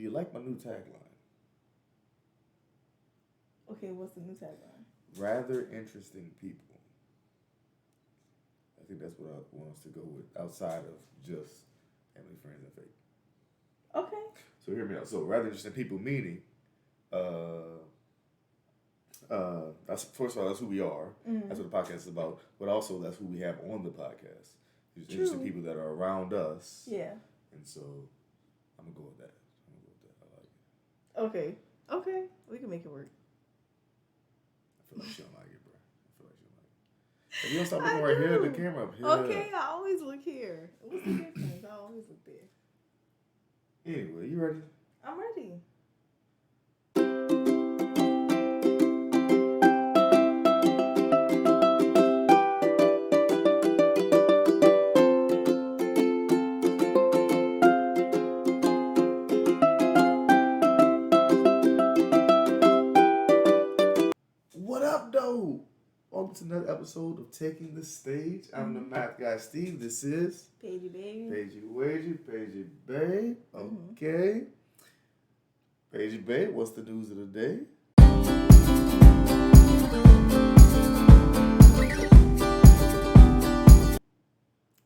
Do you like my new tagline? Okay, what's the new tagline? Rather interesting people. I think that's what I want us to go with outside of just family, friends, and fake. Okay. So hear me out. So rather interesting people meaning, that's first of all, that's who we are. Mm-hmm. That's what the podcast is about. But also that's who we have on the podcast. These True. interesting people that are around us. Yeah. And so I'm gonna go with that. I like it. Okay. Okay. We can make it work. I feel like she don't like it, bro. I feel like she don't like it. If you don't stop looking right here, the camera up here. Okay, I always look here. What's the difference? I always look there. Anyway, you ready? I'm ready. What up, though? Welcome to another episode of Taking the Staige. I'm the math guy, Steve. This is Paige, baby. Paige, Paige, babe. Okay. Paige, babe, what's the news of the day?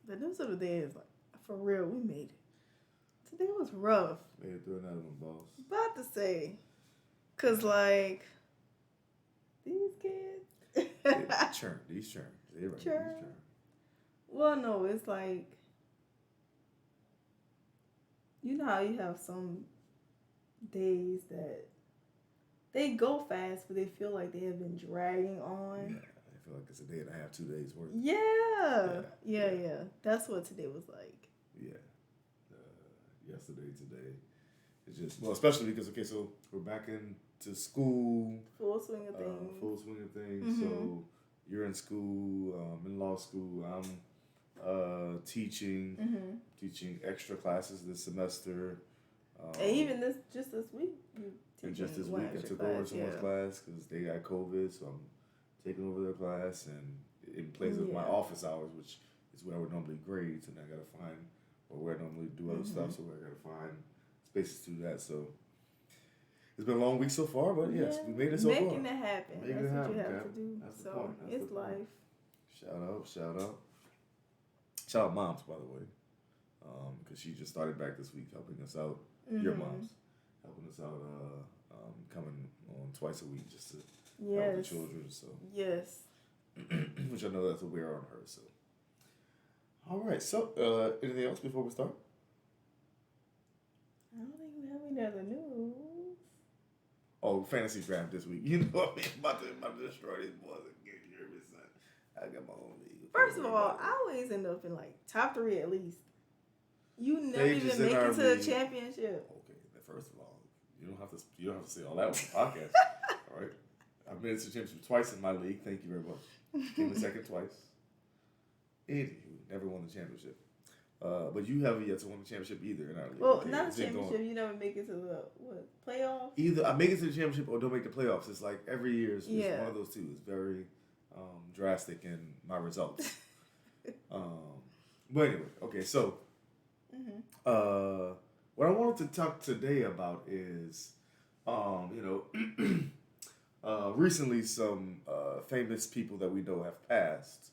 The news of the day is like, for real, we made it. Today was rough. Made it through another one, boss. About to say. Because, like, these kids. Churn. These churn. They're right. Churn. These churn. Well, no, it's like, you know how you have some days that they go fast, but they feel like they have been dragging on. Yeah, I feel like it's a day and a half, 2 days worth. Yeah. That's what today was like. Yeah. Yesterday, today. It's just, well, especially because, okay, so we're back into school. Full swing of things. Mm-hmm. So you're in school, in law school. I'm teaching extra classes this semester. And even this week. And just this week, I took over someone's class because they got COVID, so I'm taking over their class and in place of my office hours, which is where I would normally grade, and I gotta find, or where I normally do other stuff, so I gotta find spaces to do that. So it's been a long week so far, but yes, we made it so far. Making it happen. That's what you have to do. That's so the point. it's life. Shout out moms, by the way, because she just started back this week helping us out. Your moms helping us out, coming on twice a week just to help the children. So yes, which I know that's a wear on her. So all right. So anything else before we start? I don't think we have any other news. Oh, fantasy draft this week. You know what I mean? About to destroy these boys again. You hear me, son? I got my own league. First of all, I always end up in like top 3 at least. You never Paige even is make in our it to the league. championship. Okay, first of all, you don't have to say all that on the podcast. All right, I've been to the championship twice in my league. Thank you very much. Came in second twice. Anywho, never won the championship. But you haven't yet to win the championship either in our league. Well, not the championship. You never make it to the playoffs. Either I make it to the championship or don't make the playoffs. It's like every year is one of those two. It's very drastic in my results. But anyway, okay, so. What I wanted to talk today about is, recently some famous people that we know have passed,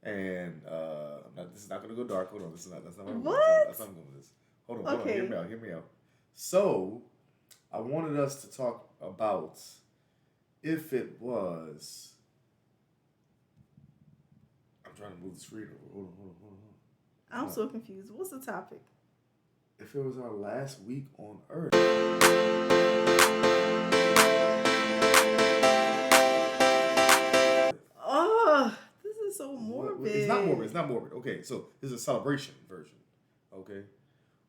and this is not going to go dark. Hold on, that's not what I'm going with this. Hold on, hear me out. So, I wanted us to talk about if it was. I'm trying to move the screen over. Hold on. I'm so confused. What's the topic? If it was our last week on Earth. Oh, this is so morbid. It's not morbid. Okay, so this is a celebration version. Okay?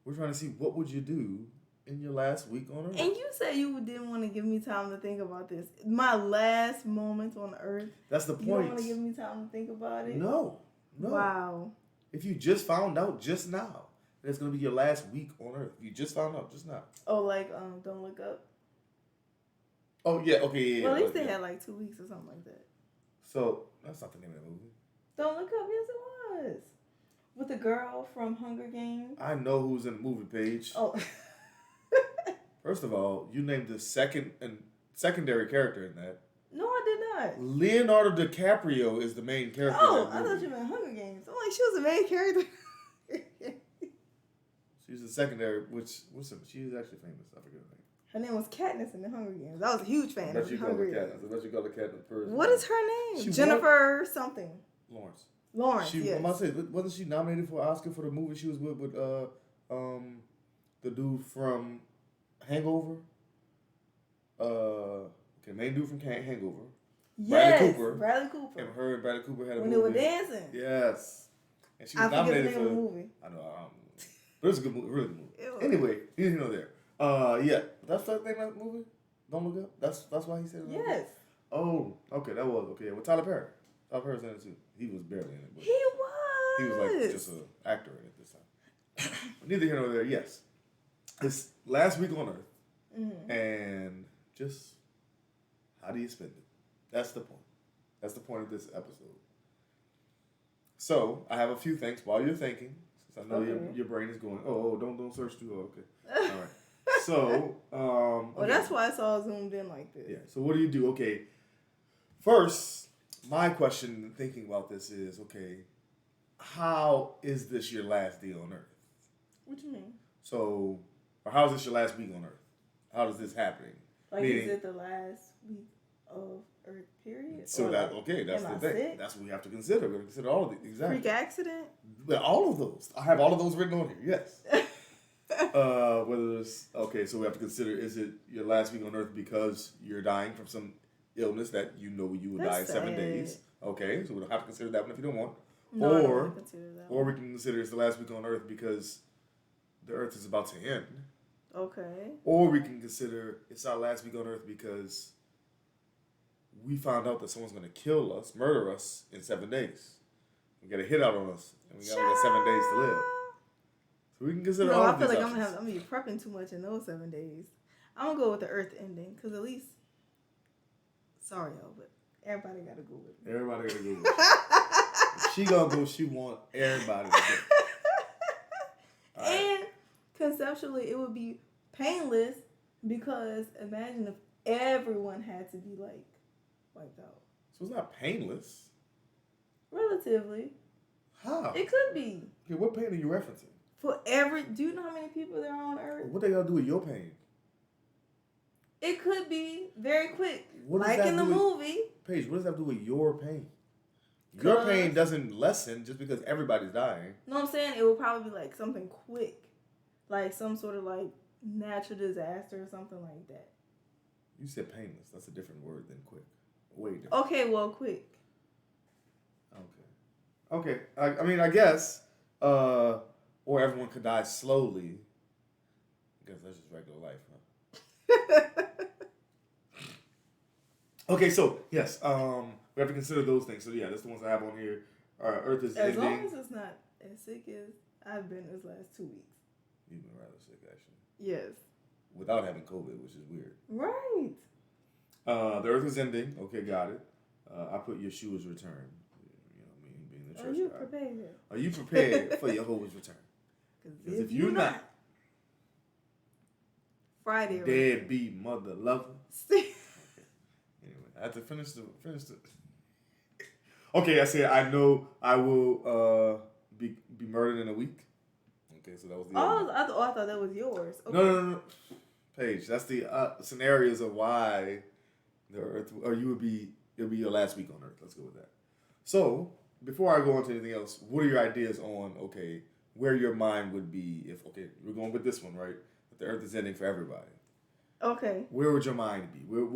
We're trying to see what would you do in your last week on Earth. And you said you didn't want to give me time to think about this. My last moments on Earth. That's the point. You don't want to give me time to think about it? No. Wow. If you just found out just now, it's going to be your last week on Earth. You just found out just now. Oh, like, Don't Look Up? Oh, yeah, okay, yeah. Well, at least they had like 2 weeks or something like that. So, that's not the name of the movie. Don't Look Up, yes it was. With the girl from Hunger Games. I know who's in the movie, Paige. Oh. First of all, you named the secondary character in that. No, I did not. Leonardo DiCaprio is the main character. Oh, I thought you meant Hunger Games. I'm like, she was the main character. She's the secondary, she's actually famous. I forget her name. Her name was Katniss in the Hunger Games. I was a huge fan of the Hunger Games. I bet you call her Katniss first. What is her name? Jennifer something. Lawrence. Yes. I'm about to say, wasn't she nominated for an Oscar for the movie she was with the dude from Hangover? Main dude from Hangover. Yes, Bradley Cooper. And her and Bradley Cooper had a movie. When they were dancing. Yes. And she was nominated for the movie. I know. But it was a good movie, really good movie. Anyway, you know there. Yeah, that's the thing about the movie. Don't Look Up. That's why he said it. Yes. Oh, okay, that was okay. Well, Tyler Perry. Tyler Perry was in it too. He was barely in it. But he was. He was like just an actor in it this time. Neither here nor there. Yes, it's last week on Earth, and just how do you spend it? That's the point. That's the point of this episode. So I have a few things while you're thinking. I know your brain is going, don't search too hard. Okay. All right. So, well, that's why it's all zoomed in like this. Yeah. So what do you do? Okay. First, my question thinking about this is, okay, how is this your last day on Earth? What you mean? So, or how is this your last week on Earth? How is this happening? Like, is it the last week of Earth period? So that's the thing. Sick? That's what we have to consider. We're going to consider all of it. Exactly. Freak accident? Well, all of those. I have all of those written on here. Yes. Whether it's so we have to consider: is it your last week on Earth because you're dying from some illness that you know you will die in 7 days? Okay, so we don't have to consider that one if you don't want. No, I don't want to consider that. Or we can consider it's the last week on Earth because the Earth is about to end. Okay. Or we can consider it's our last week on Earth because we found out that someone's going to kill us, murder us in 7 days. We got a hit out on us, and we got 7 days to live. So we can consider all of these options. I feel like I'm gonna be prepping too much in those 7 days. I'm gonna go with the Earth ending because at least, sorry y'all, but everybody gotta go with it. Everybody gotta go with it. She gonna go. She want everybody to go. And conceptually, it would be painless because imagine if everyone had to be like wiped out. So it's not painless. Relatively. How? It could be. Okay, what pain are you referencing? Do you know how many people there are on Earth? What they gotta do with your pain? It could be very quick. Like in the movie. Paige, what does that do with your pain? Your pain doesn't lessen just because everybody's dying. No, I'm saying it would probably be like something quick. Like some sort of like natural disaster or something like that. You said painless. That's a different word than quick. Way different. Okay, well, quick. Okay. I mean, I guess, or everyone could die slowly. I guess that's just regular life, huh? Okay, so, yes, we have to consider those things. So, yeah, that's the ones I have on here. Earth is ending. As long as it's not as sick as I've been this last 2 weeks. You've been rather sick, actually. Yes. Without having COVID, which is weird. Right. The Earth is ending. Okay, got it. I put your shoes return. You know, me being the church Are you guy. prepared? Are you prepared for Jehovah's return? Because if you're not, Friday. Deadbeat mother lover. Okay. Anyway, I have to finish the. Okay, I said I know I will be murdered in a week. Okay, so that was the. I thought that was yours. Okay. No. Paige, that's the scenarios of why the Earth, or it'll be your last week on Earth. Let's go with that. So before I go on to anything else, what are your ideas on where your mind would be if we're going with this one, right? That the Earth is ending for everybody. Okay. Where would your mind be? What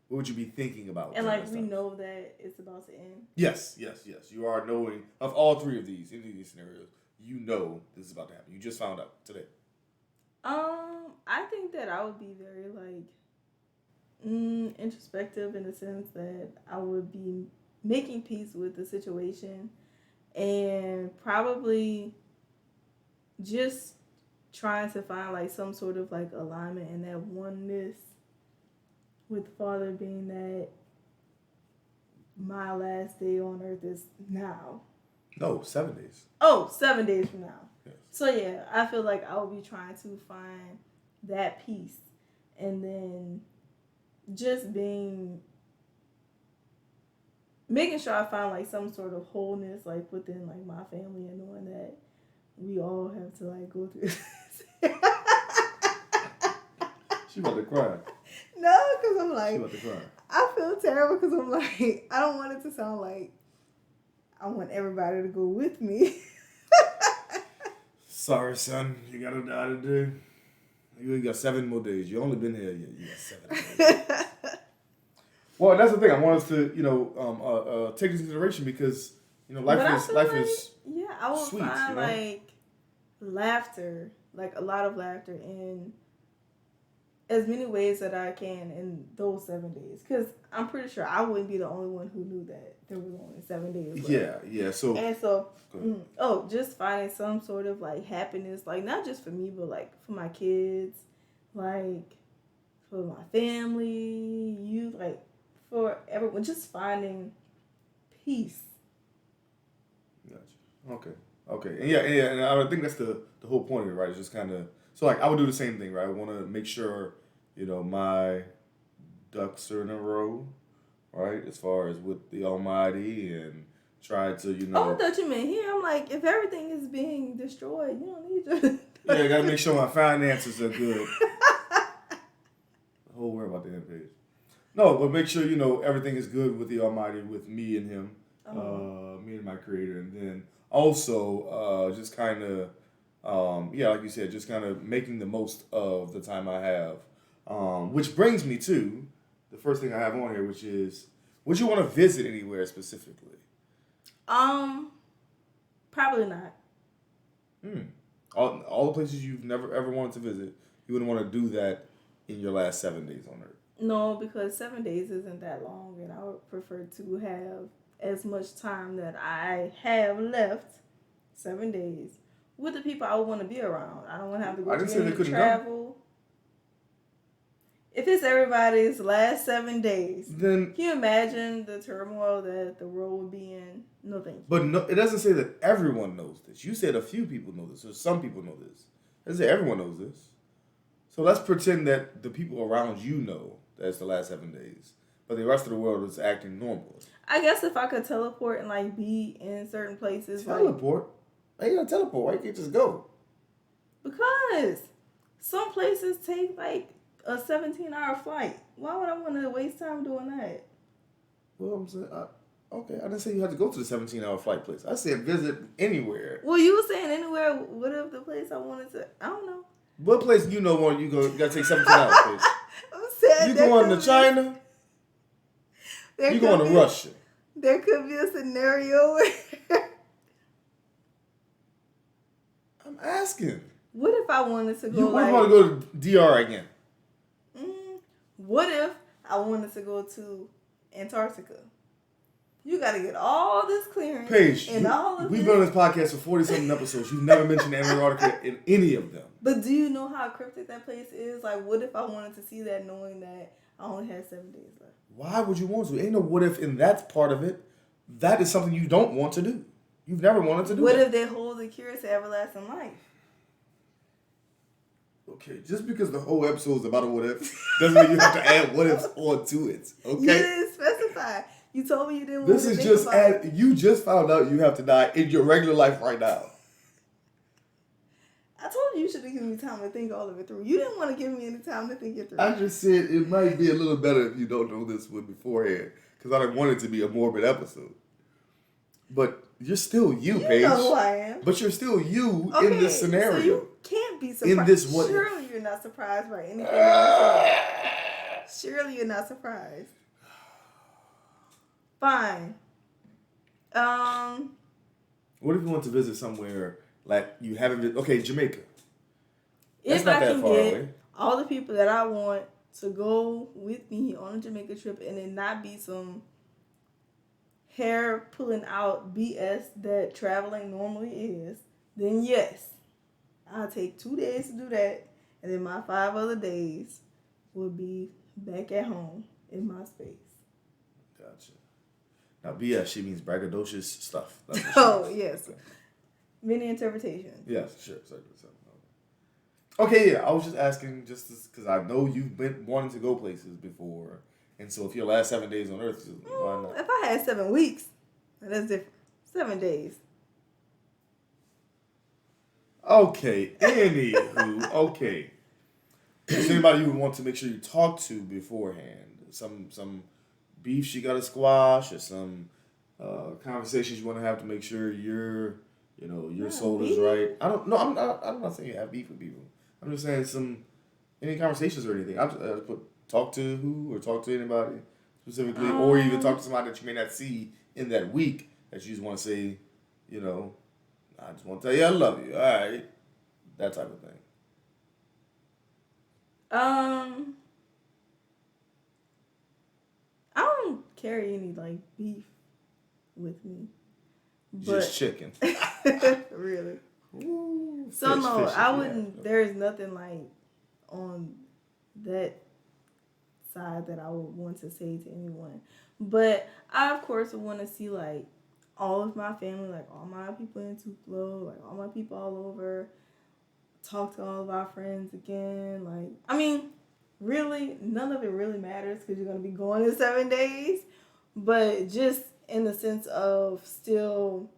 would you be thinking about? And like we know that it's about to end. Yes. You are knowing of all three of these, any of these scenarios. You know this is about to happen. You just found out today. I think that I would be very introspective in the sense that I would be making peace with the situation and probably just trying to find like some sort of like alignment and that oneness with Father being that my last day on earth is now. No, 7 days. Oh, 7 days from now. Yes. So yeah, I feel like I will be trying to find that peace. And then just making sure I find like some sort of wholeness like within like my family, and knowing that we all have to like go through She about to cry. No, because I'm like, she about to cry. I feel terrible because I'm like, I don't want it to sound like I want everybody to go with me. Sorry, son. You got to die today. You got 7 more days. You only been here yet. You got 7 more days. Well, that's the thing. I want us to, take this into consideration because, life is yeah, I will sweet, find like laughter, like a lot of laughter in as many ways that I can in those 7 days. Because I'm pretty sure I wouldn't be the only one who knew that there was only 7 days left. Yeah. So, just finding some sort of like happiness, like not just for me, but like for my kids, like for my family, like for everyone, just finding peace. Gotcha. Okay. And and I think that's the whole point of it, right? It's just kind of, so like I would do the same thing, right? I want to make sure, my ducks are in a row, right? As far as with the Almighty, and try to, Oh, I thought you meant here. I'm like, if everything is being destroyed, you don't need to. Yeah, I gotta make sure my finances are good. The whole worry about the end page. No, but make sure, everything is good with the Almighty, with me and Him, me and my Creator, and then also just kind of, like you said, just kind of making the most of the time I have. Which brings me to the first thing I have on here, which is, would you want to visit anywhere specifically? Probably not. All the places you've never ever wanted to visit, you wouldn't want to do that in your last 7 days on Earth. No, because 7 days isn't that long, and I would prefer to have as much time that I have left, 7 days, with the people I would want to be around. I don't want to have to go to any travel. If it's everybody's last 7 days, then can you imagine the turmoil that the world would be in? No, thank you. But no, it doesn't say that everyone knows this. You said a few people know this, or some people know this. It doesn't say everyone knows this. So let's pretend that the people around you know that it's the last 7 days, but the rest of the world is acting normal. I guess if I could teleport and like be in certain places. Teleport? How you gonna teleport? Why you can't just go? Because some places take like a 17-hour flight. Why would I want to waste time doing that? Well, I'm saying, okay, I didn't say you had to go to the 17-hour flight place. I said visit anywhere. Well, you were saying anywhere. What if the place I wanted to? I don't know. What place you gotta take 17 hours, please? I'm saying you going to China? You going to Russia? There could be a scenario where I'm asking. What if I wanted to go? You want to go to DR again? What if I wanted to go to Antarctica? You got to get all this clearance. Paige, we've been on this podcast for 40-something episodes. You've never mentioned Antarctica in any of them. But do you know how cryptic that place is? Like, what if I wanted to see that knowing that I only had 7 days left? Why would you want to? Ain't no what if in that part of it. That is something you don't want to do. You've never wanted to do What if they hold the cure to everlasting life? Okay, just because the whole episode is about a what if doesn't mean you have to add what ifs onto it. Okay? You didn't specify. You told me you didn't want to think about it. You just found out you have to die in your regular life right now. I told you should have given me time to think all of it through. You didn't want to give me any time to think it through. I just said it might be a little better if you don't know this one beforehand, because I didn't want it to be a morbid episode. But you're still you, Paige. You know who I am. But you're still you in this scenario. So you can't be surprised. In this what? Surely you're not surprised by anything I said. Surely you're not surprised. Fine. What if you want to visit somewhere like you haven't been? Okay, Jamaica. If I can get all the people that I want to go with me on a Jamaica trip and it not be some hair pulling out BS that traveling normally is, then yes, I'll take 2 days to do that, and then my 5 other days will be back at home in my space. Gotcha. Now BS, she means braggadocious stuff. Oh yes, many interpretations. Yes, sure. Okay, yeah. I was just asking because I know you've been wanting to go places before. And so if your last 7 days on Earth, why not? If I had 7 weeks, that's different. 7 days. Okay, anywho, okay. Is there anybody you would want to make sure you talk to beforehand? Some beefs you got to squash, or some conversations you want to have to make sure your soul is right. I don't. No, I'm not saying you have beef with people. I'm just saying any conversations or anything. I just put talk to who or talk to anybody specifically, or even talk to somebody that you may not see in that week that you just want to say, I just want to tell you I love you. All right, that type of thing. I don't carry any beef with me. But, just chicken. Really. Ooh, so no, I wouldn't. Yeah. There is nothing on that side that I would want to say to anyone. But I of course would want to see all of my family, all my people in Tupelo, all my people all over. Talk to all of our friends again. Really, none of it really matters because you're going to be going in 7 days. But just in the sense of still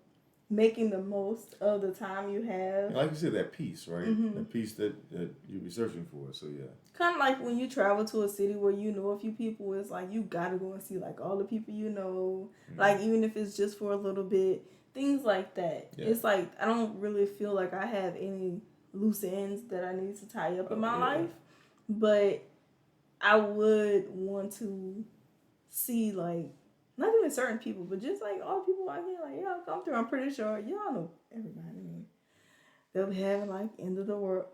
making the most of the time you have. Like you said, that peace, right? Mm-hmm. That peace that you'll be searching for. So, yeah. Kind of like when you travel to a city where you know a few people, it's you got to go and see all the people you know. Mm-hmm. Even if it's just for a little bit. Things like that. Yeah. It's I don't really feel like I have any loose ends that I need to tie up in my life. But I would want to see not even certain people, but just all the people out here, y'all come through. I'm pretty sure y'all know everybody. They'll be having end of the world.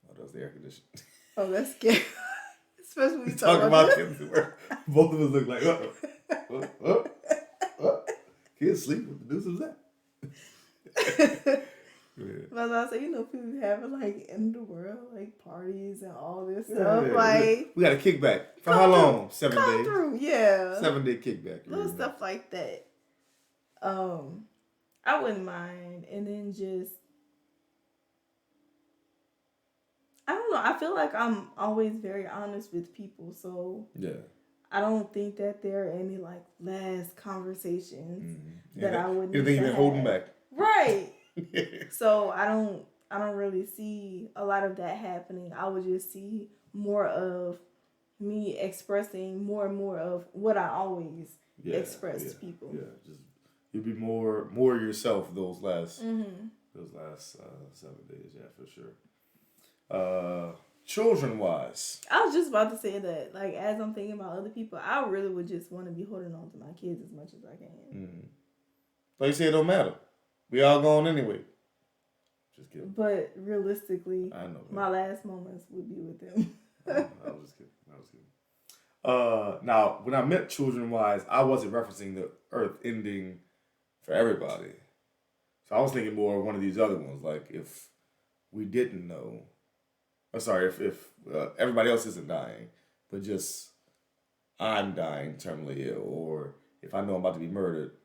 Oh, that's the air conditioning. Oh, that's scary. Especially when you talk about end of the world. Both of us look like, kids sleep. What the deuce is that? But I say, people having end of the world parties and all this stuff. Yeah. We got a kickback for how long? 7 days. Come through, yeah. 7-day kickback. Little stuff like that. I wouldn't mind, and then just I don't know. I feel like I'm always very honest with people, so yeah. I don't think that there are any last conversations that I would need anything to you're holding back. Right. So I don't really see a lot of that happening. I would just see more of me expressing more and more of what I always express to people. Yeah, just you'll be more yourself those last 7 days. Yeah, for sure. Children wise, I was just about to say that. As I'm thinking about other people, I really would just want to be holding on to my kids as much as I can. Mm-hmm. Like you say, it don't matter. We all going anyway. Just kidding. But realistically, I know my last moments would be with them. I was just kidding. Now, when I meant children-wise, I wasn't referencing the Earth ending for everybody. So I was thinking more of one of these other ones, if we didn't know. If everybody else isn't dying, but just I'm dying terminally ill, or if I know I'm about to be murdered.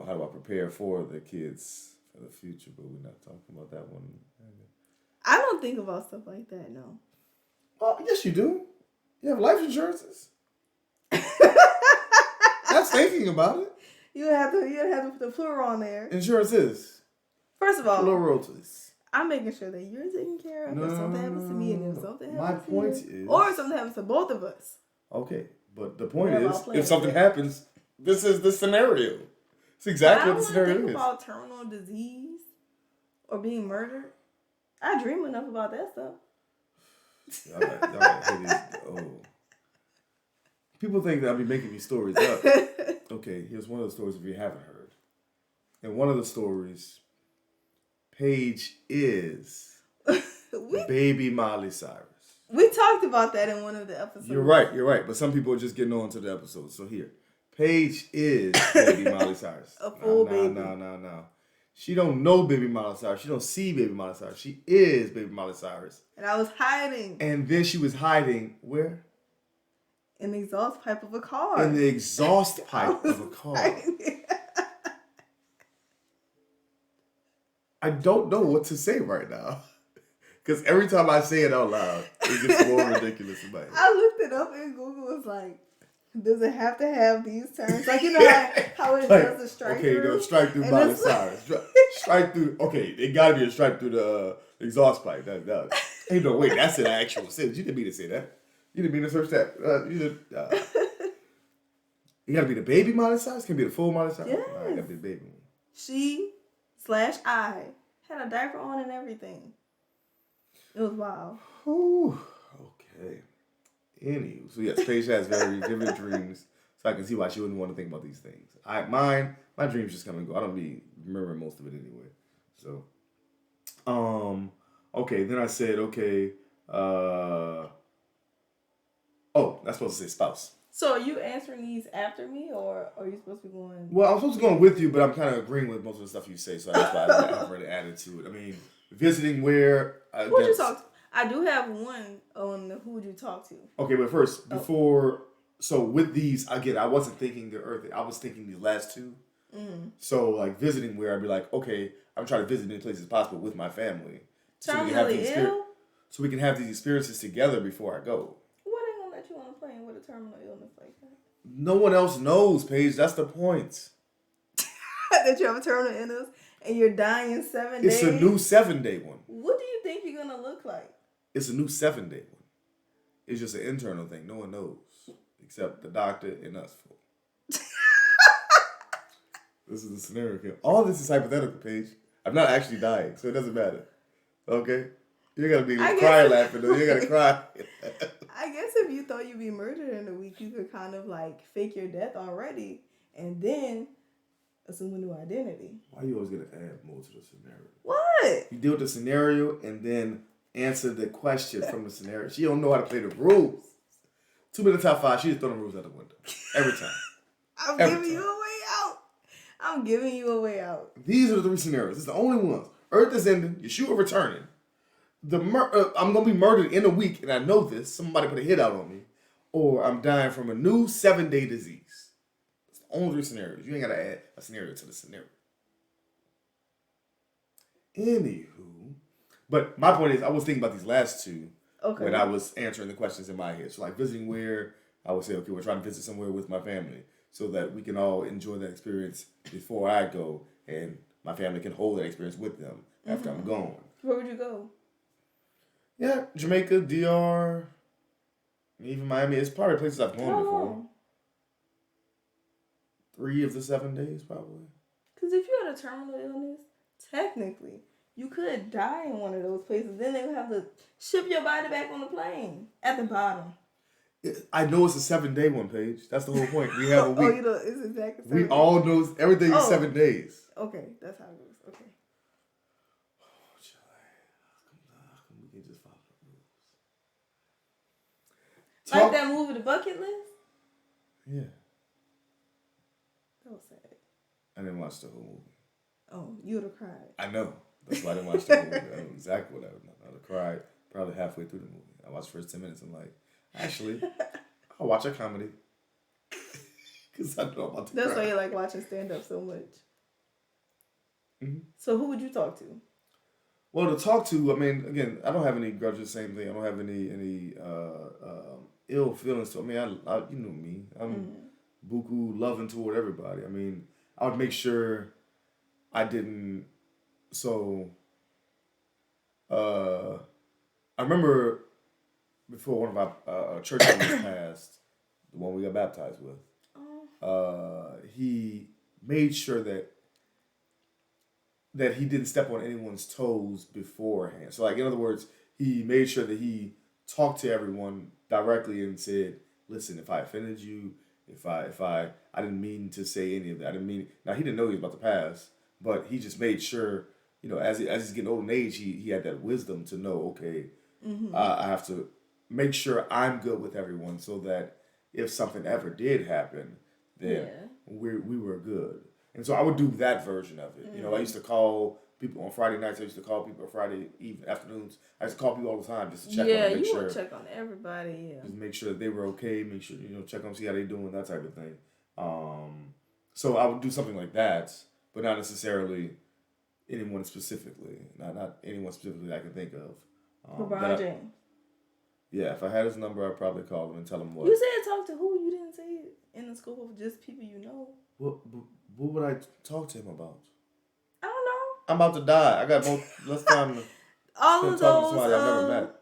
How do I prepare for the kids for the future? But we're not talking about that one. I don't think about stuff like that, no. Well, yes, you do. You have life insurances. That's thinking about it. You have to put the plural on there. Insurances. First of all, pluralities. I'm making sure that you're taken care of. If something happens to me, and if something happens to you, or if something happens to both of us. Okay, but the point is, if something happens, this is the scenario. It's exactly what the scenario is. I don't think about terminal disease or being murdered. I dream enough about that stuff. People think that I'll be making these stories up. Okay, here's one of the stories if you haven't heard. In one of the stories, Paige is baby Miley Cyrus. We talked about that in one of the episodes. You're right. But some people are just getting on to the episode. So here, Paige is baby Miley Cyrus. A full baby. No. She don't know baby Miley Cyrus. She don't see baby Miley Cyrus. She is baby Miley Cyrus. And I was hiding. And then she was hiding where? In the exhaust pipe of a car. In the exhaust pipe of a car. I don't know what to say right now. Because every time I say it out loud, it gets more ridiculous in my head. I looked it up and Google was like, does it have to have these terms? Like, you know how it does the strike through? Okay, no, strike through by the side. Strike through, okay, it got to be a strike through the exhaust pipe. Ain't no way, that's an actual sentence. You didn't mean to say that. You didn't mean to search that. You got to be the baby Miley Cyrus? Can it be the full Miley Cyrus? Yes. No, it got to be the baby one. She/I had a diaper on and everything. It was wild. Ooh, okay. Anywho, so yes, Paige has very vivid dreams, so I can see why she wouldn't want to think about these things. My dreams just come and go. I don't be remembering most of it anyway. So, okay. Then I said, okay. That's supposed to say spouse. So are you answering these after me, or are you supposed to be going? Well, I'm supposed to go with you, but I'm kind of agreeing with most of the stuff you say, so that's why I haven't really added to it. I mean, visiting where. Who would you talk to? I do have one on the who would you talk to. Okay, but first, before, so with these, again, I wasn't thinking the earth, I was thinking these last two. Mm-hmm. So, like, visiting where I'd be like, okay, I'm trying to visit as many places as possible with my family. Terminally ill? So we can have these experiences together before I go. What ain't gonna let you on a plane with a terminal illness like that? No one else knows, Paige. That's the point. That you have a terminal illness and you're dying in 7 days? It's a new 7-day one. What do you think you're gonna look like? It's a new 7-day one. It's just an internal thing. No one knows. Except the doctor and us. This is the scenario. All this is hypothetical, Paige. I'm not actually dying, so it doesn't matter. Okay? You're going to be crying laughing, though. You're going to cry. I guess if you thought you'd be murdered in a week, you could kind of like fake your death already and then assume a new identity. Why are you always going to add more to the scenario? What? You deal with the scenario and then answer the question from the scenario. She don't know how to play the rules. 2 minutes top 5, she just throw the rules out the window. Every time. I'm giving you a way out. I'm giving you a way out. These are the 3 scenarios. It's the only ones. Earth is ending. Yeshua returning. I'm going to be murdered in a week, and I know this. Somebody put a hit out on me. Or I'm dying from a new 7-day disease. It's the only 3 scenarios. You ain't got to add a scenario to the scenario. Anywho. But my point is, I was thinking about these last 2 when I was answering the questions in my head. So like visiting where, I would say, okay, we're trying to visit somewhere with my family so that we can all enjoy that experience before I go and my family can hold that experience with them after I'm gone. Where would you go? Yeah, Jamaica, DR, even Miami. It's probably places I've gone before. 3 of the 7 days, probably. Because if you had a terminal illness, technically, you could die in one of those places. Then they would have to ship your body back on the plane at the bottom. I know it's a 7-day one, Paige. That's the whole point. We have a week. You know, it's exactly 7 We days. all know everything is 7 days. Okay, that's how it goes. Okay. We can just follow the rules. Like that movie, The Bucket List? Yeah. That was sad. I didn't watch the whole movie. Oh, you would have cried. I know. That's why I didn't watch the whole movie. I know exactly what I would have cried probably halfway through the movie. I watched the first 10 minutes and like, actually, I'll watch a comedy. Because I know I'm about to That's cry. why you like watching stand-up so much. Mm-hmm. So who would you talk to? Well, to talk to, I mean, again, I don't have any grudges, same thing. I don't have any ill feelings. I mean, I you know me. I'm buku loving toward everybody. I mean, I would make sure I didn't. So, I remember before one of our church members passed, the one we got baptized with, he made sure that he didn't step on anyone's toes beforehand. So, like, in other words, he made sure that he talked to everyone directly and said, listen, if I offended you, if I didn't mean to say any of that. I didn't mean, now he didn't know he was about to pass, but he just made sure, you know, as he's getting old in age, he had that wisdom to know, okay, I have to make sure I'm good with everyone so that if something ever did happen, then we were good. And so I would do that version of it. You know, I used to call people on Friday nights. I used to call people on Friday afternoons. I used to call people all the time just to check on them, make sure. Yeah, you check on everybody. Yeah, just make sure that they were okay. Make sure, you know, check on them, see how they doing, that type of thing. So I would do something like that, but not necessarily anyone specifically. Not anyone specifically that I can think of. LeBron James. Yeah, if I had his number, I'd probably call him and tell him what. You said talk to who? You didn't say it in the scope of just people you know. What would I talk to him about? I don't know. I'm about to die. I got less time to all of talking to those. somebody I've never met.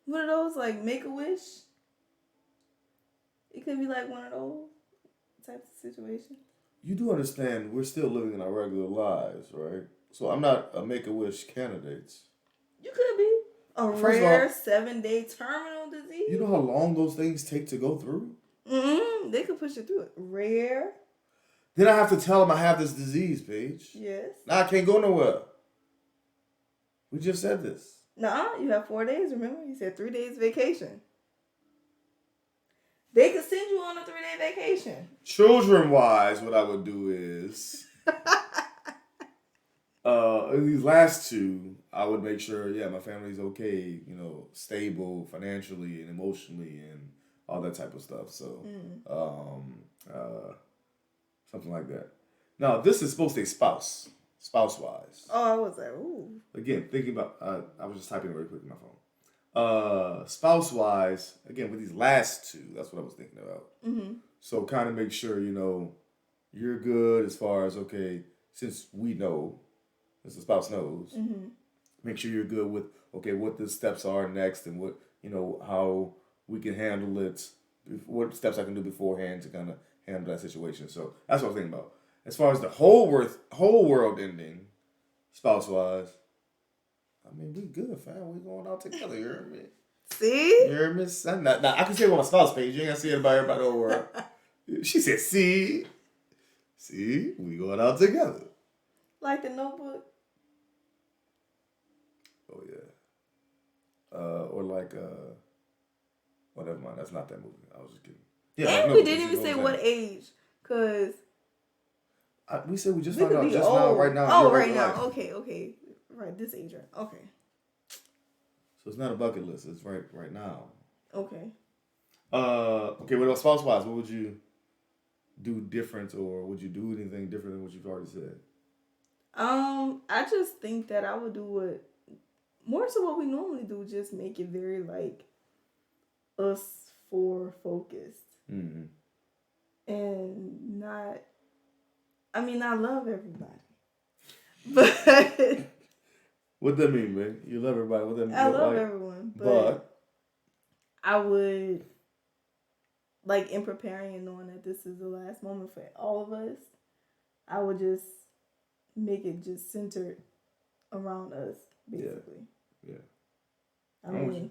One of those like Make-A-Wish. It could be like one of those types of situations. You do understand we're still living in our regular lives, right? So I'm not a Make-A-Wish candidate. You could be. A rare 7-day terminal disease. You know how long those things take to go through? They could push you through it. Rare. Then I have to tell them I have this disease, Paige. Yes. Now I can't go nowhere. We just said this. Nuh-uh. You have 4 days, remember? You said 3 days vacation. They could send you on a 3-day vacation. Children-wise, what I would do is... these last two, I would make sure, my family's okay, stable financially and emotionally and all that type of stuff. So, something like that. Now, this is supposed to say spouse-wise. Oh, I was like, ooh. Again, thinking about, I was just typing really quick on my phone. Spouse-wise, again, with these last two, that's what I was thinking about. Mm-hmm. So, kind of make sure, you're good as far as, okay, since we know, as the spouse knows, make sure you're good with, okay, what the steps are next and what, how we can handle it, what steps I can do beforehand to kind of handle that situation. So that's what I was thinking about. As far as the whole world ending, spouse-wise, I mean, we good, fam. We going out together, you heard me? See? You heard me? Now, I can say it on my spouse page. You ain't got to say it about everybody in the whole world. She said, see, we going out together. Like the Notebook? Oh, yeah. Or like, well, never mind. That's not that movie. I was just kidding. Yeah, and we didn't even say what age, because... we said we just found out just now, right now. Oh, right now. Life. Okay. Right, this age, right? Okay. So it's not a bucket list. It's right now. Okay. Okay, what about spouse-wise? What would you do different, or would you do anything different than what you've already said? I just think that I would do more so what we normally do, just make it very like us four focused. Mm-hmm. And not, I mean, I love everybody. But what that mean, man? You love everybody. What that mean? I love everyone. But I would, like, in preparing and knowing that this is the last moment for all of us, I would just make it just centered around us, basically. Yeah. I mean,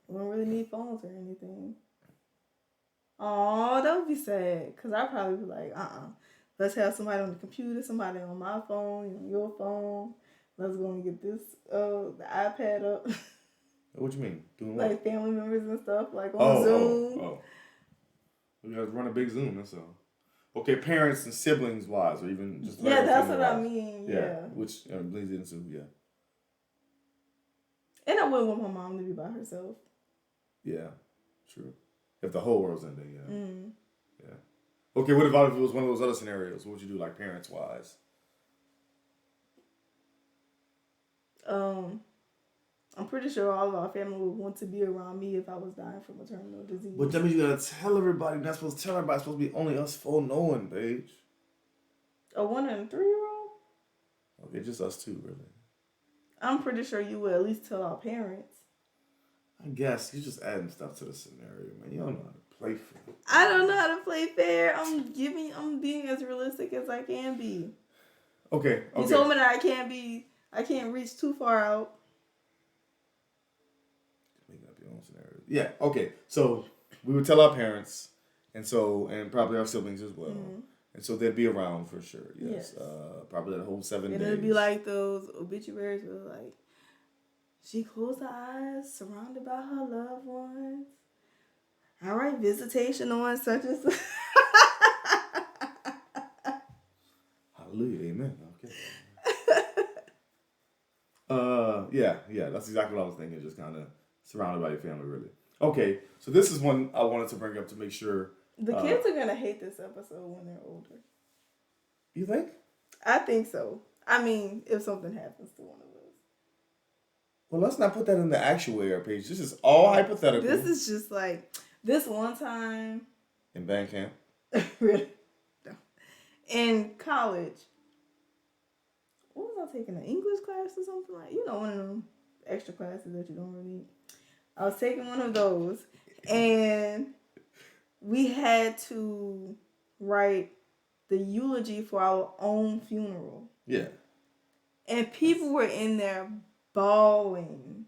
we don't really need phones or anything. Oh, that would be sad. Because I'd probably be like, let's have somebody on the computer, somebody on my phone, on your phone. Let's go and get this, the iPad up. What you mean? Doing what? Like family members and stuff, like on Zoom. We gotta run a big Zoom, that's all. Okay, parents and siblings wise, or even just that's what I mean. Yeah. Which bleeds into And I wouldn't want my mom to be by herself. Yeah, true. If the whole world's ending, yeah. Mm. Yeah. Okay, what about if it was one of those other scenarios? What would you do, like parents wise? I'm pretty sure all of our family would want to be around me if I was dying from a terminal disease. But that means you gotta tell everybody. You're not supposed to tell everybody. It's supposed to be only us four knowing, Paige. A 1 and 3-year-old? Okay, just us two, really. I'm pretty sure you would at least tell our parents. I guess you're just adding stuff to the scenario, man. You don't know how to play fair. I don't know how to play fair. I'm being as realistic as I can be. Okay. You told me that I can't reach too far out. Making up your own scenarios. Yeah, okay. So we would tell our parents and probably our siblings as well. Mm-hmm. And so they'd be around for sure. Yes. Probably that whole 7 days. It'd be like those obituaries where like, she closed her eyes, surrounded by her loved ones. All right, visitation on such and such. Hallelujah, amen. Okay. Yeah, that's exactly what I was thinking. Just kind of surrounded by your family, really. Okay, so this is one I wanted to bring up to make sure. The kids are gonna hate this episode when they're older. You think? I think so. I mean, if something happens to one of us. Well, let's not put that in the actuary page. This is all hypothetical. This is just like this one time in band camp. Really? No. In college. What was I taking? An English class or something like? One of them extra classes that you don't really need. I was taking one of those, and we had to write the eulogy for our own funeral. Yeah. And people were in there bawling.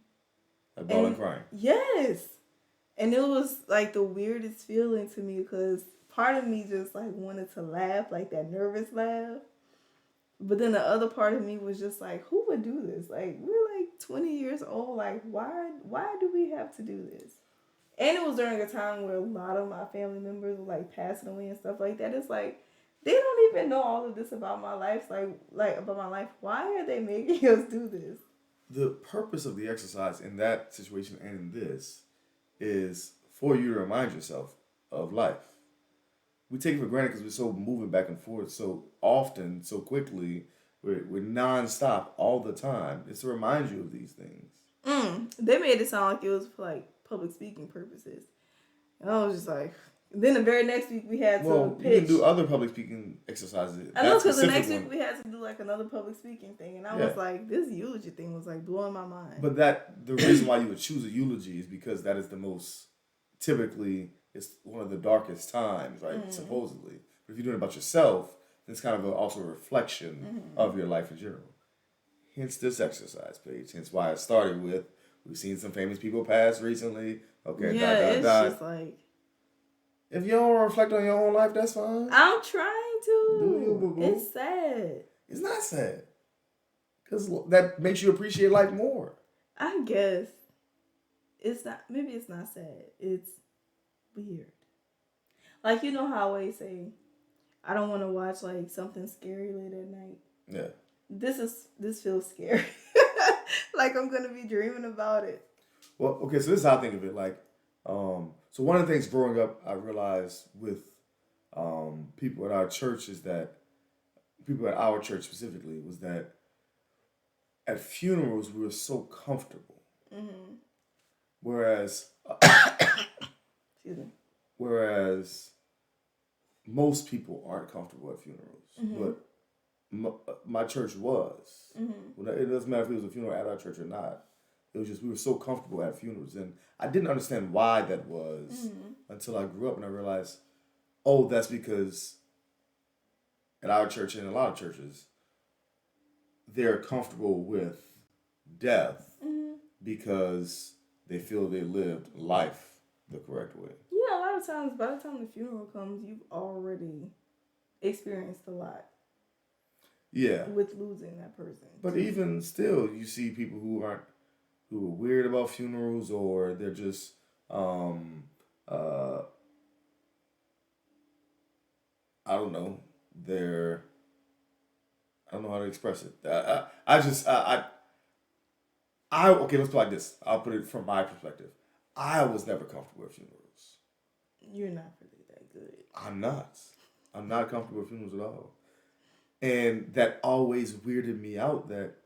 Like bawling, crying. Yes. And it was like the weirdest feeling to me because part of me just like wanted to laugh, like that nervous laugh. But then the other part of me was just like, who would do this? Like, we're like 20 years old. Like, why do we have to do this? And it was during a time where a lot of my family members were like passing away and stuff like that. It's like, they don't even know all of this about my life. Like about my life. Why are they making us do this? The purpose of the exercise in that situation and in this is for you to remind yourself of life. We take it for granted because we're so moving back and forth so often, so quickly. We're nonstop all the time. It's to remind you of these things. They made it sound like it was for like public speaking purposes. And I was just like, then the very next week we had to pitch. You can do other public speaking exercises. I know, because the next week we had to do like another public speaking thing. And I was like, this eulogy thing was like blowing my mind. But the reason why you would choose a eulogy is because that is the most, typically, it's one of the darkest times, right? Supposedly. But if you're doing it about yourself, it's kind of also a reflection of your life in general. Hence this exercise page. Hence why I started with, we've seen some famous people pass recently. Okay, it's just like, if you don't reflect on your own life, that's fine. I'm trying to. Do you, boo-boo? It's sad. It's not sad. Because that makes you appreciate life more. I guess. It's not, maybe it's not sad. It's weird. Like, you know how I always say, I don't want to watch like something scary late at night. Yeah. This feels scary. Like I'm going to be dreaming about it. Well, okay, so this is how I think of it. Like, so one of the things growing up, I realized with people at our church is that, people at our church specifically, was that at funerals we were so comfortable. Mm-hmm. Whereas, excuse me. Whereas most people aren't comfortable at funerals. Mm-hmm. But my church was. Mm-hmm. It doesn't matter if it was a funeral at our church or not. It was just, we were so comfortable at funerals. And I didn't understand why that was until I grew up and I realized, oh, that's because at our church and a lot of churches, they're comfortable with death because they feel they lived life the correct way. Yeah, a lot of times, by the time the funeral comes, you've already experienced a lot. Yeah. With losing that person. But even still, you see people who are weird about funerals, or they're just I don't know. I don't know how to express it. Okay, let's put it like this. I'll put it from my perspective. I was never comfortable with funerals. You're not really that good. I'm not. I'm not comfortable with funerals at all. And that always weirded me out that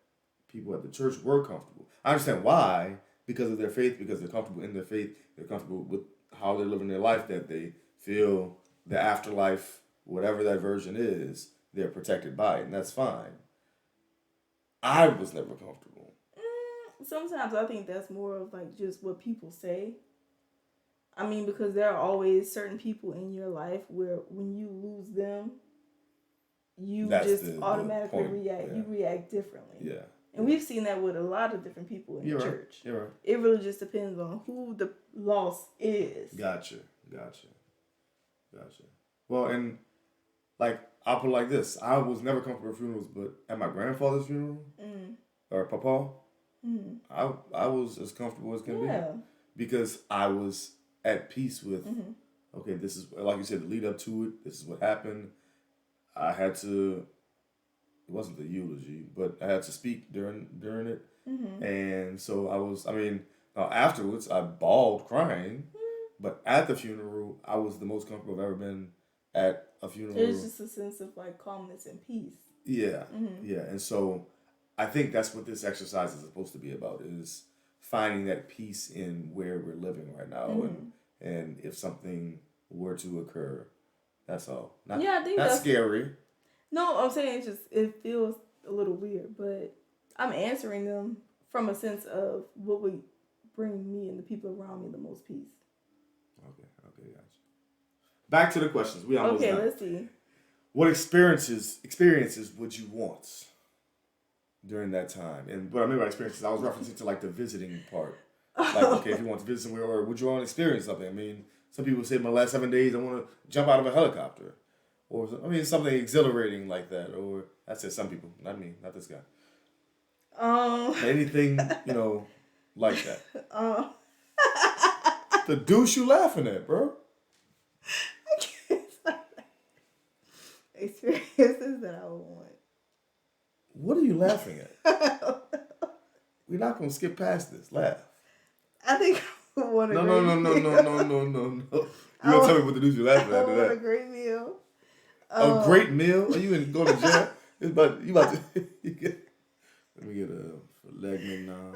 people at the church were comfortable. I understand why, because of their faith, because they're comfortable in their faith, they're comfortable with how they're living their life, that they feel the afterlife, whatever that version is, they're protected by it, and that's fine. I was never comfortable. Sometimes I think that's more of like just what people say. I mean, because there are always certain people in your life where when you lose them, you just automatically react. Yeah. You react differently. Yeah. And we've seen that with a lot of different people in the church. You're right. It really just depends on who the loss is. Gotcha. Well, and like, I'll put it like this. I was never comfortable with funerals, but at my grandfather's funeral, or Papa, I was as comfortable as can be. Because I was at peace with, okay, this is, like you said, the lead up to it, this is what happened. I had to, it wasn't the eulogy, but I had to speak during it. And so afterwards I bawled crying, but at the funeral, I was the most comfortable I've ever been at a funeral. There's just a sense of like calmness and peace. Yeah, yeah. And so I think that's what this exercise is supposed to be about, is finding that peace in where we're living right now. And if something were to occur, that's all. I think not that's scary. No, I'm saying it feels a little weird, but I'm answering them from a sense of what would bring me and the people around me the most peace. Okay, gotcha. Back to the questions. We almost done. Let's see. What experiences would you want during that time? And what I mean by experiences, I was referencing to like the visiting part. Like, okay, if you want to visit somewhere, or would you want to experience something? I mean, some people say in my last 7 days I want to jump out of a helicopter. Or, I mean, something exhilarating like that. Or, I said some people, not me, not this guy. Anything, like that. The douche you laughing at, bro? Experiences that I would want. What are you laughing at? We're not going to skip past this. Laugh. I think I would want a No. great You going to tell me what the douche you laughing at? I want a great meal. A great meal? Are you going to jail? You about to... Let me get a leg mignon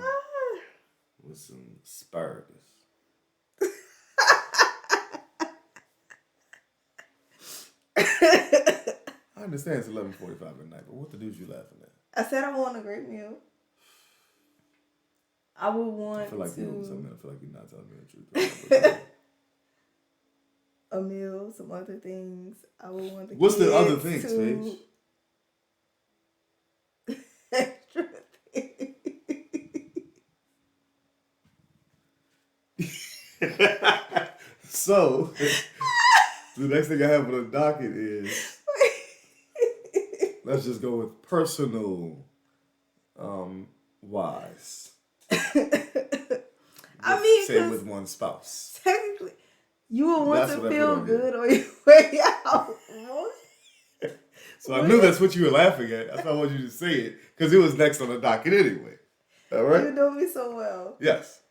with some asparagus. I understand it's 11:45 at night, but what the deuce you laughing at? I said I want a great meal. I would want I feel like to... you're not telling me the truth. A meal, some other things. I would want the What's kids the other things, to... Paige? Extra things. So, the next thing I have on the docket is, let's just go with personal wise. Say with one spouse. Technically, you would want to feel good on your way out. So I knew that's what you were laughing at. That's why I wanted you to say it, because it was next on the docket anyway. All right? You know me so well. Yes.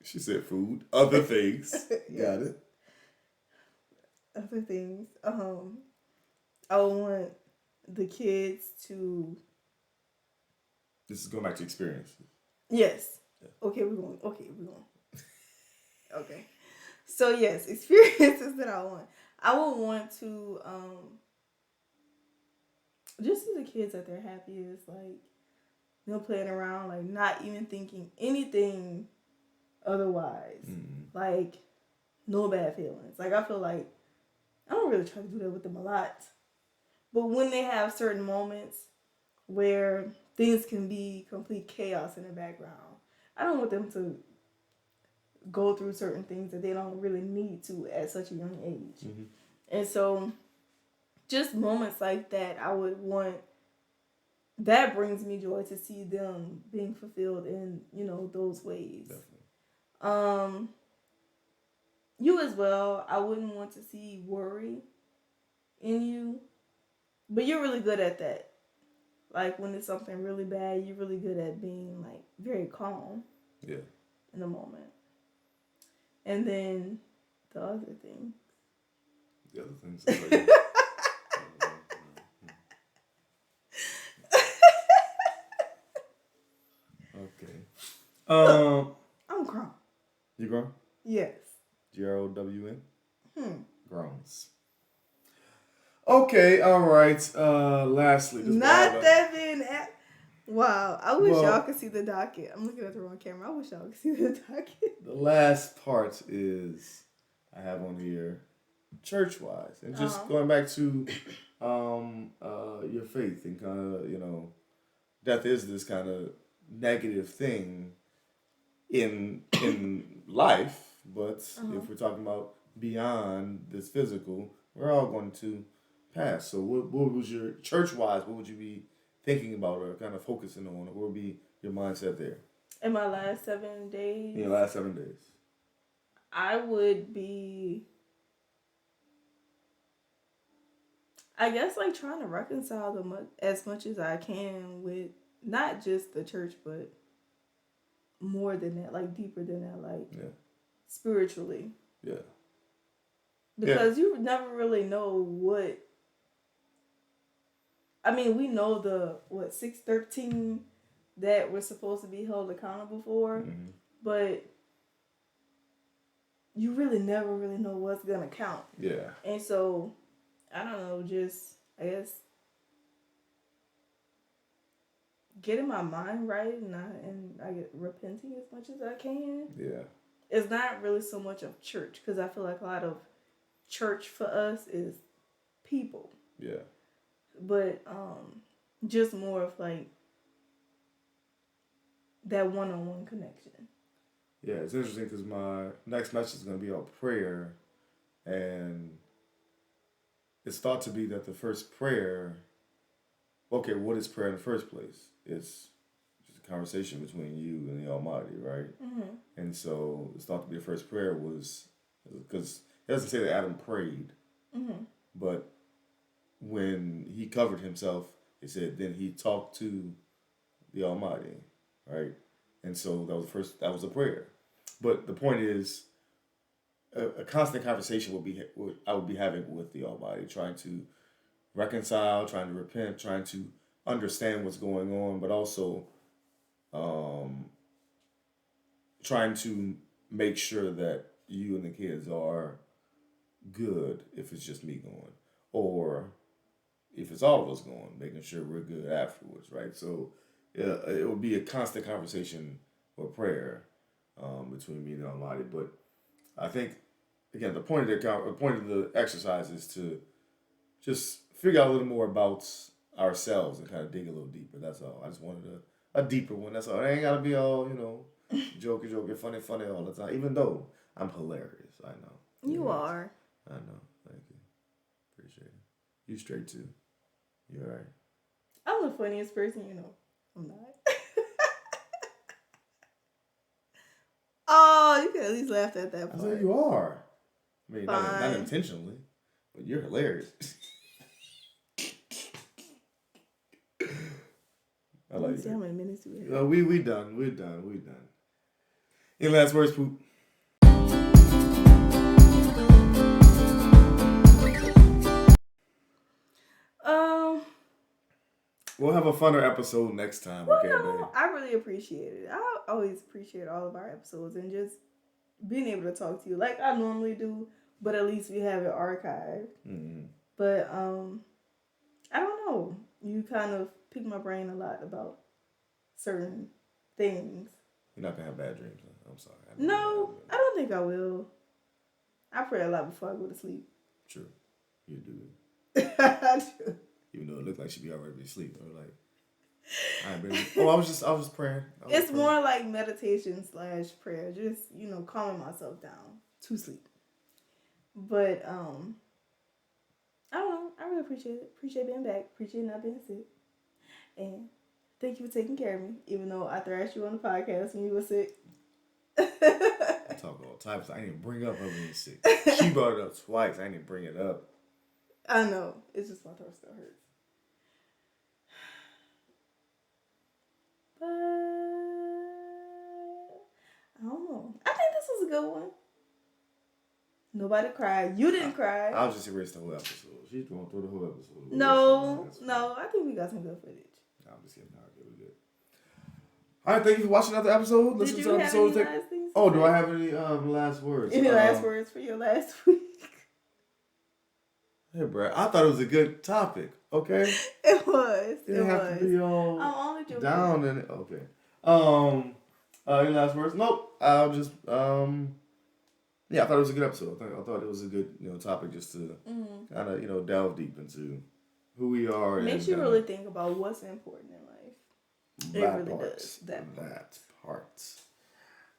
She said food, other things. Got it. Other things. I would want the kids to... This is going back to experience. Yes. Yeah. Okay, we're going. Okay. So yes, experiences that I want. I would want to just see the kids at their happiest, like, playing around, like not even thinking anything otherwise. Like, no bad feelings. Like, I feel like I don't really try to do that with them a lot. But when they have certain moments where things can be complete chaos in the background, I don't want them to go through certain things that they don't really need to at such a young age. And so just moments like that, I would want... That brings me joy to see them being fulfilled in, those ways. Definitely. You as well. I wouldn't want to see worry in you, but you're really good at that. Like, when it's something really bad, you're really good at being, like, very calm. Yeah. In the moment. And then the other thing. The other things. Like, okay. I'm grown. You grown? Yes. GROWN? Groans. Okay, all right. Lastly, wow, I wish y'all could see the docket. I'm looking at the wrong camera. I wish y'all could see the docket. The last part is, I have on here, church-wise. And just going back to your faith and kind of, death is this kind of negative thing in life. But if we're talking about beyond this physical, we're all going to pass. So what was your, church-wise, what would you be thinking about or kind of focusing on? What would be your mindset there? In my last 7 days? In your last 7 days. I would be, I guess, like, trying to reconcile them as much as I can with not just the church, but more than that, like, deeper than that, like, spiritually. Yeah. Because you never really know what I mean, we know the 613 that we're supposed to be held accountable for, but you really never really know what's gonna count. Yeah. And so, I don't know, just I guess getting my mind right and I get repenting as much as I can. Yeah. It's not really so much of church, because I feel like a lot of church for us is people. Yeah. But just more of like that one-on-one connection. Yeah, it's interesting because my next message is going to be on prayer, and it's thought to be that the first prayer, okay, what is prayer in the first place? It's just a conversation between you and the Almighty, right? Mm-hmm. And so it's thought to be the first prayer was, because it doesn't say that Adam prayed, but when he covered himself, it said then he talked to the Almighty, right? And so that was a prayer. But the point is, a constant conversation I would be having with the Almighty, trying to reconcile, trying to repent, trying to understand what's going on, but also trying to make sure that you and the kids are good if it's just me going, or if it's all of us going, making sure we're good afterwards, right? So yeah, it will be a constant conversation or prayer between me and the Almighty. But I think, again, the point of the exercise is to just figure out a little more about ourselves and kind of dig a little deeper. That's all. I just wanted a deeper one. That's all. It ain't got to be all, joking, funny all the time. Even though I'm hilarious, I know. You are. I know. Thank you. Appreciate it. You straight too. You all right? I'm the funniest person, I'm not. Oh, you can at least laugh at that part. I said you are. I mean, not intentionally, but you're hilarious. I like see it. How many minutes do we have? We done. We're done. Any last words, Poop? We'll have a funner episode next time, okay, babe? I really appreciate it. I always appreciate all of our episodes and just being able to talk to you like I normally do, but at least we have it archived. Mm-hmm. But I don't know. You kind of pick my brain a lot about certain things. You're not gonna have bad dreams, huh? I'm sorry. I don't think I will. I pray a lot before I go to sleep. True, you do. I do. Even though it looked like she'd be already asleep, or like, I ain't been. I was just praying. It's more like meditation / prayer, just calming myself down to sleep. But I don't know. I really appreciate it. Appreciate being back. Appreciate not being sick. And thank you for taking care of me, even though I thrashed you on the podcast when you were sick. I talk all types. I didn't even bring up her being sick. She brought it up twice. I didn't even bring it up. I know. It's just my throat still hurts. But I don't know. I think this was a good one. Nobody cried. You didn't cry. I'll just erase the whole episode. She's going through the whole episode. No. I think we got some good footage. I'm just kidding. All right, we're good. All right, thank you for watching another episode. Did you have any last things? Oh, do I have any last words? Any last words for your last week? Hey, Brad, I thought it was a good topic. Okay. It was. It didn't have to be all I'm only joking. Down in it. Okay. Any last words? Nope. I'll just yeah, I thought it was a good episode. I thought it was a good topic just to kind of delve deep into who we are. Makes you really think about what's important in life. It really does. That part.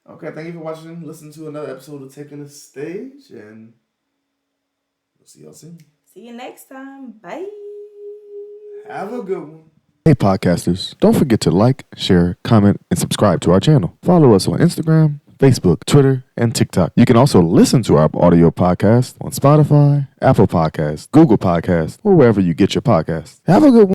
Okay, thank you for watching. Listen to another episode of Taking the Staige, and we'll see y'all soon. See you next time. Bye. Have a good one. Hey podcasters, don't forget to like, share, comment, and subscribe to our channel. Follow us on Instagram, Facebook, Twitter, and TikTok. You can also listen to our audio podcast on Spotify, Apple Podcasts, Google Podcasts, or wherever you get your podcasts. Have a good one.